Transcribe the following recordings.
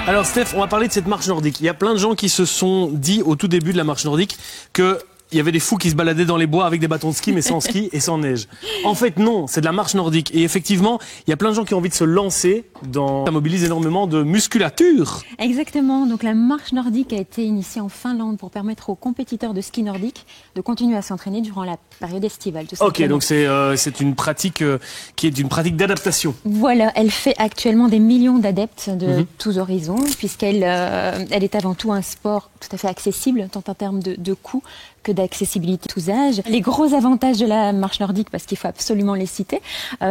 Alors Steph, on va parler de cette marche nordique. Il y a plein de gens qui se sont dit au tout début de la marche nordique que il y avait des fous qui se baladaient dans les bois avec des bâtons de ski, mais sans ski et sans neige. En fait, non, c'est de la marche nordique. Et effectivement, il y a plein de gens qui ont envie de se lancer dans... Ça mobilise énormément de musculature. Exactement. Donc la marche nordique a été initiée en Finlande pour permettre aux compétiteurs de ski nordique de continuer à s'entraîner durant la période estivale. Ok, donc c'est une pratique qui est une pratique d'adaptation. Voilà, elle fait actuellement des millions d'adeptes de tous horizons, puisqu'elle elle est avant tout un sport tout à fait accessible, tant en termes de coût que d'accessibilité tous âges. Les gros avantages de la marche nordique, parce qu'il faut absolument les citer,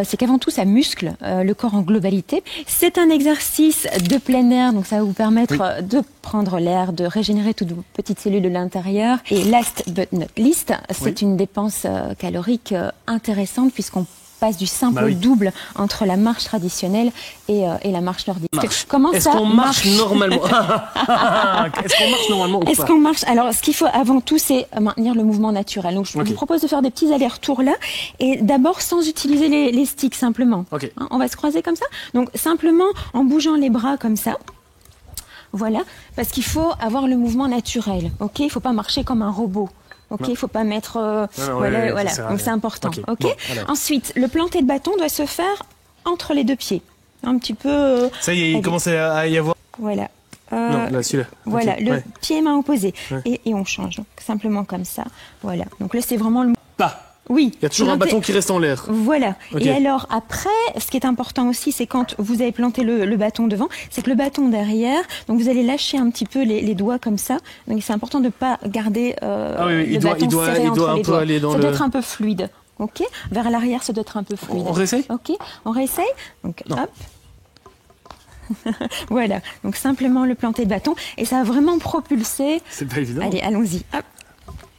c'est qu'avant tout ça muscle le corps en globalité. C'est un exercice de plein air, donc ça va vous permettre de prendre l'air, de régénérer toutes vos petites cellules de l'intérieur. Et last but not least, c'est une dépense calorique intéressante, puisqu'on passe du simple au double entre la marche traditionnelle et la marche nordique. Comment Est-ce qu'on marche normalement? Est-ce qu'on marche normalement ou pas? Est-ce qu'on marche? Alors, ce qu'il faut avant tout, c'est maintenir le mouvement naturel. Donc, je vous propose de faire des petits allers-retours là, et d'abord sans utiliser les sticks, simplement. Hein, on va se croiser comme ça. Donc, simplement en bougeant les bras comme ça. Voilà, parce qu'il faut avoir le mouvement naturel. Ok, il faut pas marcher comme un robot. Ok, il faut pas mettre. Voilà. Donc c'est important. Ok. Bon, ensuite, le planté de bâton doit se faire entre les deux pieds, un petit peu. Ça y est, il commence à y avoir. Voilà. Non, là, celui-là. Voilà, le pied et main opposés. Et on change. Donc, simplement comme ça. Voilà. Donc là, c'est vraiment le. Pas. Oui. Il y a toujours un bâton qui reste en l'air. Voilà. Et alors après, ce qui est important aussi, c'est quand vous avez planté le bâton devant, c'est que le bâton derrière, donc vous allez lâcher un petit peu les doigts comme ça. Donc c'est important de ne pas garder le bâton serré entre les doigts. Ça doit être un peu fluide. Ok. Vers l'arrière, ça doit être un peu fluide. On réessaye? Ok. On réessaye. Donc hop. Voilà. Donc simplement le planté de bâton et ça va vraiment propulser. C'est pas évident. Allez, allons-y. Hop.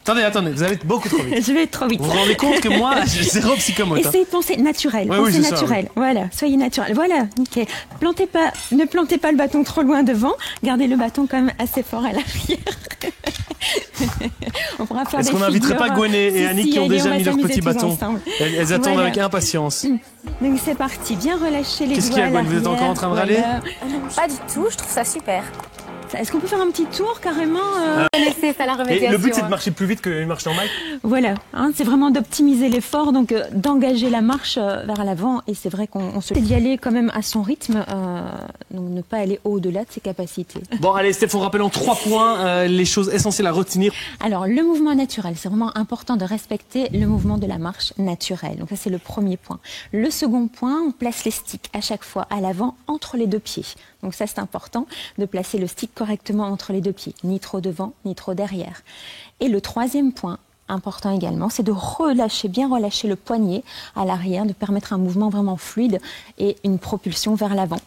Attendez, vous allez beaucoup trop vite. Je vais trop vite. Vous vous rendez compte que moi, j'ai zéro psychomote. Essayez de penser naturel. Pensez naturel. Voilà, soyez naturel. Voilà, nickel. Ne plantez pas le bâton trop loin devant. Gardez le bâton quand même assez fort à l'arrière. On pourra faire. Est-ce qu'on n'inviterait pas Gwen et Annick qui ont déjà mis leur petit bâton? Elles attendent avec impatience. Donc c'est parti. Bien relâcher les doigts. Qu'est-ce qu'il y a, Gwen? Vous êtes encore en train de râler? Pas du tout. Je trouve ça super. Est-ce qu'on peut faire un petit tour carrément Laissez ça la remédiation. Et le but c'est de marcher plus vite qu'une marche normale? Voilà, hein, c'est vraiment d'optimiser l'effort, donc d'engager la marche vers l'avant. Et c'est vrai qu'on se d'y aller quand même à son rythme, donc ne pas aller au-delà de ses capacités. Bon allez Steph, on rappelle en 3 points les choses essentielles à retenir. Alors le mouvement naturel, c'est vraiment important de respecter le mouvement de la marche naturelle. Donc ça c'est le premier point. Le second point, on place les sticks à chaque fois à l'avant entre les deux pieds. Donc ça c'est important de placer le stick correctement entre les deux pieds, ni trop devant, ni trop derrière. Et le troisième point, important également, c'est de bien relâcher le poignet à l'arrière, de permettre un mouvement vraiment fluide et une propulsion vers l'avant.